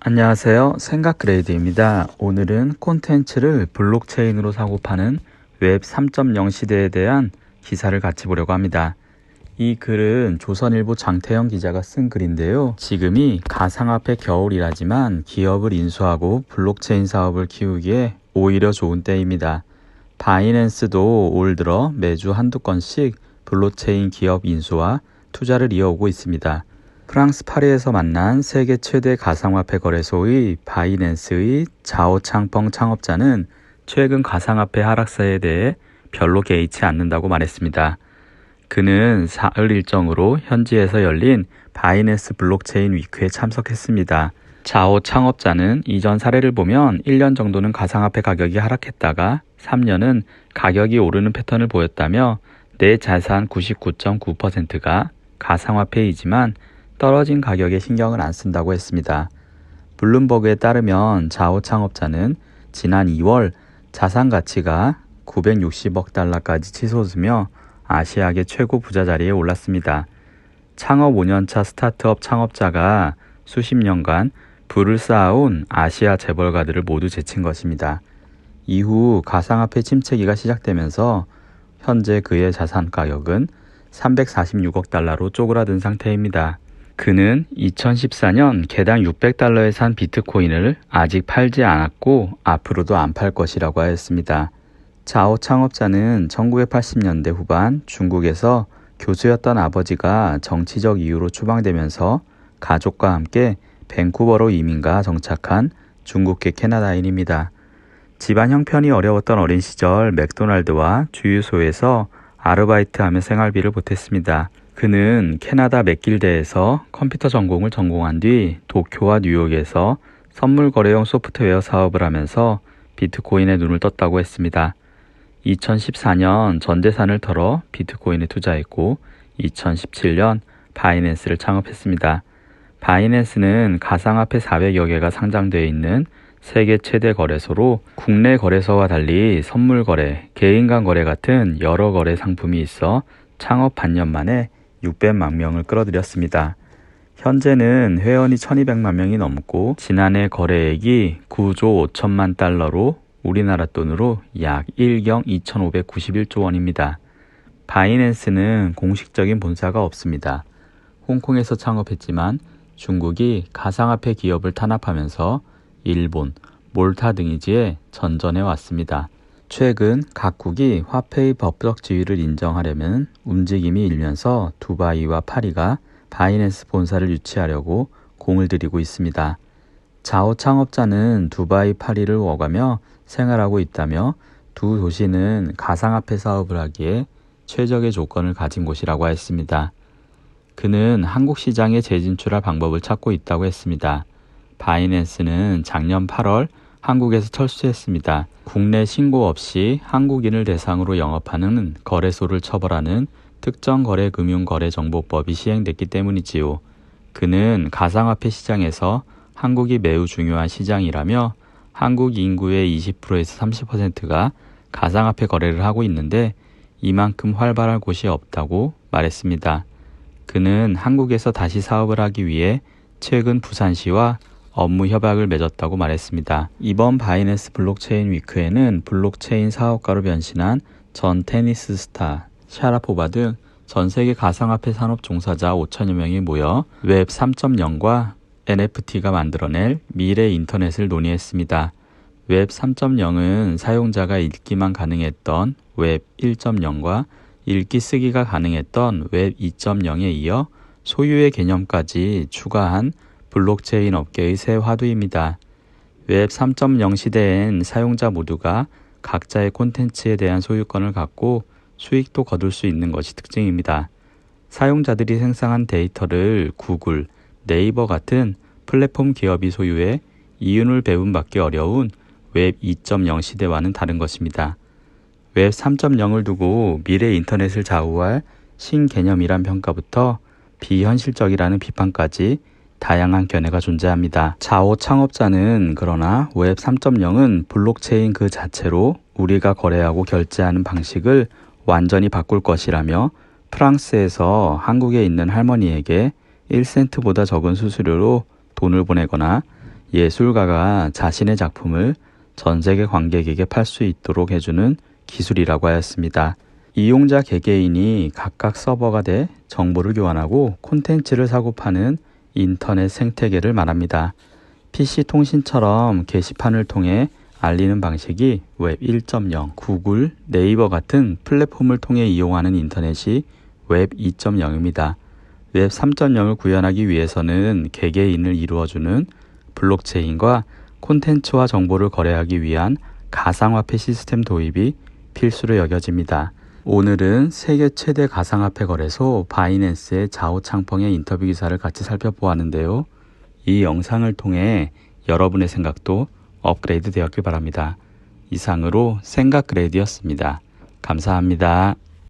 안녕하세요. 생각그레이드입니다. 오늘은 콘텐츠를 블록체인으로 사고 파는 웹 3.0 시대에 대한 기사를 같이 보려고 합니다. 이 글은 조선일보 장태영 기자가 쓴 글인데요. 지금이 가상화폐 겨울이라지만 기업을 인수하고 블록체인 사업을 키우기에 오히려 좋은 때입니다. 바이낸스도 올 들어 매주 한두 건씩 블록체인 기업 인수와 투자를 이어오고 있습니다. 프랑스 파리에서 만난 세계 최대 가상화폐 거래소의 바이낸스의 자오 창펑 창업자는 최근 가상화폐 하락세에 대해 별로 개의치 않는다고 말했습니다. 그는 사흘 일정으로 현지에서 열린 바이낸스 블록체인 위크에 참석했습니다. 자오 창업자는 이전 사례를 보면 1년 정도는 가상화폐 가격이 하락했다가 3년은 가격이 오르는 패턴을 보였다며 내 자산 99.9%가 가상화폐이지만 떨어진 가격에 신경을 안 쓴다고 했습니다. 블룸버그에 따르면 자오 창업자는 지난 2월 자산 가치가 960억 달러까지 치솟으며 아시아계 최고 부자 자리에 올랐습니다. 창업 5년차 스타트업 창업자가 수십 년간 부를 쌓아온 아시아 재벌가들을 모두 제친 것입니다. 이후 가상화폐 침체기가 시작되면서 현재 그의 자산 가격은 346억 달러로 쪼그라든 상태입니다. 그는 2014년 개당 600달러에 산 비트코인을 아직 팔지 않았고 앞으로도 안 팔 것이라고 하였습니다. 자오 창업자는 1980년대 후반 중국에서 교수였던 아버지가 정치적 이유로 추방되면서 가족과 함께 밴쿠버로 이민가 정착한 중국계 캐나다인입니다. 집안 형편이 어려웠던 어린 시절 맥도날드와 주유소에서 아르바이트하며 생활비를 보탰습니다. 그는 캐나다 맥길대에서 컴퓨터 전공을 전공한 뒤 도쿄와 뉴욕에서 선물 거래용 소프트웨어 사업을 하면서 비트코인에 눈을 떴다고 했습니다. 2014년 전 재산을 털어 비트코인에 투자했고 2017년 바이낸스를 창업했습니다. 바이낸스는 가상화폐 400여 개가 상장되어 있는 세계 최대 거래소로 국내 거래소와 달리 선물 거래, 개인 간 거래 같은 여러 거래 상품이 있어 창업 반년 만에 600만 명을 끌어들였습니다. 현재는 회원이 1200만 명이 넘고 지난해 거래액이 9조 5천만 달러로 우리나라 돈으로 약 1경 2591조 원입니다. 바이낸스는 공식적인 본사가 없습니다. 홍콩에서 창업했지만 중국이 가상화폐 기업을 탄압하면서 일본, 몰타 등지에 전전해 왔습니다. 최근 각국이 화폐의 법적 지위를 인정하려면 움직임이 일면서 두바이와 파리가 바이낸스 본사를 유치하려고 공을 들이고 있습니다. 자오 창업자는 두바이, 파리를 오가며 생활하고 있다며 두 도시는 가상화폐 사업을 하기에 최적의 조건을 가진 곳이라고 했습니다. 그는 한국 시장에 재진출할 방법을 찾고 있다고 했습니다. 바이낸스는 작년 8월 한국에서 철수했습니다. 국내 신고 없이 한국인을 대상으로 영업하는 거래소를 처벌하는 특정거래금융거래정보법이 시행됐기 때문이지요. 그는 가상화폐 시장에서 한국이 매우 중요한 시장이라며 한국 인구의 20%에서 30%가 가상화폐 거래를 하고 있는데 이만큼 활발할 곳이 없다고 말했습니다. 그는 한국에서 다시 사업을 하기 위해 최근 부산시와 업무 협약을 맺었다고 말했습니다. 이번 바이낸스 블록체인 위크에는 블록체인 사업가로 변신한 전 테니스 스타 샤라포바 등 전 세계 가상화폐 산업 종사자 5천여 명이 모여 웹 3.0과 NFT가 만들어낼 미래 인터넷을 논의했습니다. 웹 3.0은 사용자가 읽기만 가능했던 웹 1.0과 읽기 쓰기가 가능했던 웹 2.0에 이어 소유의 개념까지 추가한 블록체인 업계의 새 화두입니다. 웹 3.0 시대엔 사용자 모두가 각자의 콘텐츠에 대한 소유권을 갖고 수익도 거둘 수 있는 것이 특징입니다. 사용자들이 생성한 데이터를 구글, 네이버 같은 플랫폼 기업이 소유해 이윤을 배분받기 어려운 웹 2.0 시대와는 다른 것입니다. 웹 3.0을 두고 미래 인터넷을 좌우할 신개념이란 평가부터 비현실적이라는 비판까지 다양한 견해가 존재합니다. 자오 창업자는 그러나 웹 3.0은 블록체인 그 자체로 우리가 거래하고 결제하는 방식을 완전히 바꿀 것이라며 프랑스에서 한국에 있는 할머니에게 1센트보다 적은 수수료로 돈을 보내거나 예술가가 자신의 작품을 전 세계 관객에게 팔 수 있도록 해주는 기술이라고 하였습니다. 이용자 개개인이 각각 서버가 돼 정보를 교환하고 콘텐츠를 사고 파는 인터넷 생태계를 말합니다. PC 통신처럼 게시판을 통해 알리는 방식이 웹 1.0, 구글, 네이버 같은 플랫폼을 통해 이용하는 인터넷이 웹 2.0입니다. 웹 3.0을 구현하기 위해서는 개개인을 이루어주는 블록체인과 콘텐츠와 정보를 거래하기 위한 가상화폐 시스템 도입이 필수로 여겨집니다. 오늘은 세계 최대 가상화폐 거래소 바이낸스의 자오 창펑의 인터뷰 기사를 같이 살펴보았는데요. 이 영상을 통해 여러분의 생각도 업그레이드 되었길 바랍니다. 이상으로 생각그레이드였습니다. 감사합니다.